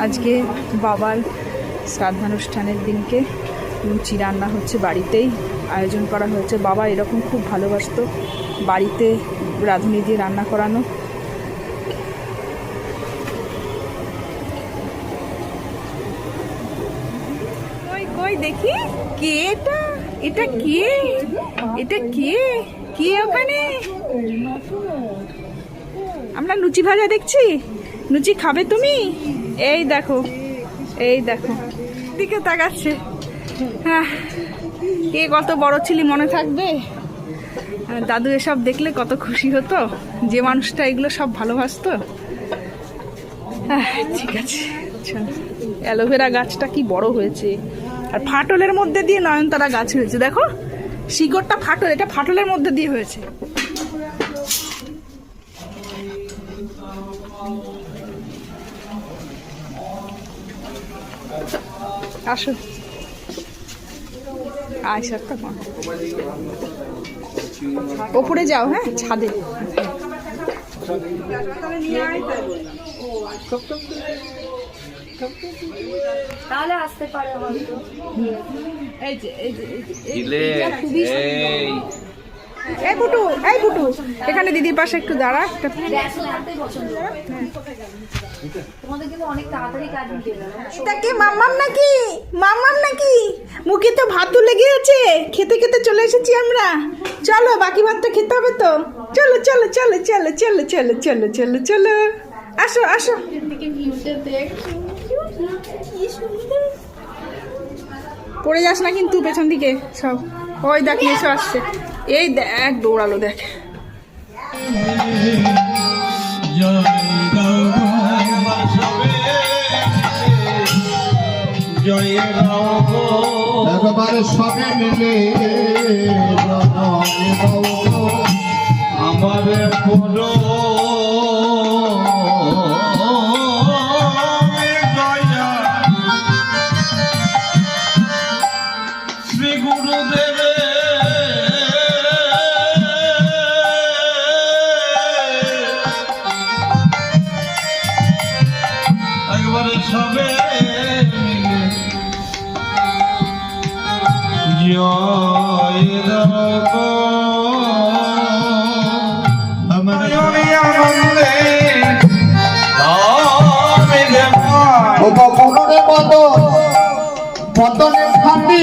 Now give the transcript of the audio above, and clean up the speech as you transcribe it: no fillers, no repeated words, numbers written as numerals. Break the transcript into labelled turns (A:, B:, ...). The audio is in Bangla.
A: আজকে বাবার শ্রাদ্ধানুষ্ঠানের দিনকে লুচি রান্না হচ্ছে, বাড়িতেই আয়োজন করা হয়েছে। বাবা এরকম খুব ভালোবাসতো বাড়িতে রাঁধুনি দিয়ে রান্না করানো। কই দেখি কে এটা, এটা কে, এটা কে, কে ওখানে? আমরা লুচি ভাজা দেখছি। লুচি খাবে তুমি? এই দেখো, এই দেখো, দিকে তাকাচ্ছে। হ্যাঁ, কে কত বড় ছিলি মনে থাকবে? দাদু এসব দেখলে কত খুশি হতো, যে মানুষটা এগুলো সব ভালোবাসতো। ঠিক আছে, অ্যালোভেরা গাছটা কি বড় হয়েছে, আর ফাটলের মধ্যে দিয়ে নয়নতারা গাছ হয়েছে। দেখো শিকড়টা ফাটল, এটা ফাটলের মধ্যে দিয়ে হয়েছে। আসো, আয়সারটা কোন ওপরে যাও। হ্যাঁ, ছাদে।
B: তাহলে আসতে পারে হয়তো।
A: এই যে এই পুটু, এই পুটু, এখানে দিদির পাশে একটু দাঁড়া।
B: তোমাদের কিন্তু অনেক তাড়াতাড়ি কাজ মিটে গেল।
A: এটা কি মাম্মাম নাকি? মাম্মাম নাকি? মুখে তো ভাতও লেগে আছে, খেতে খেতে চলে এসেছি আমরা। চলো, বাকি ভাতটা খেতে হবে তো। চলো চলো চলো চলো চলো চলো চলো চলো চলো, আসো আসো। পড়ে যাস না কিন্তু পেছন দিকে সব। ওই দেখ এসে আসছে, এই দেখ দৌড়ালো, দেখ।
C: একবারে সবে মিলে আমার পুরো শ্রী গুরুদেবে একবারে সবে পতনের খান্ডি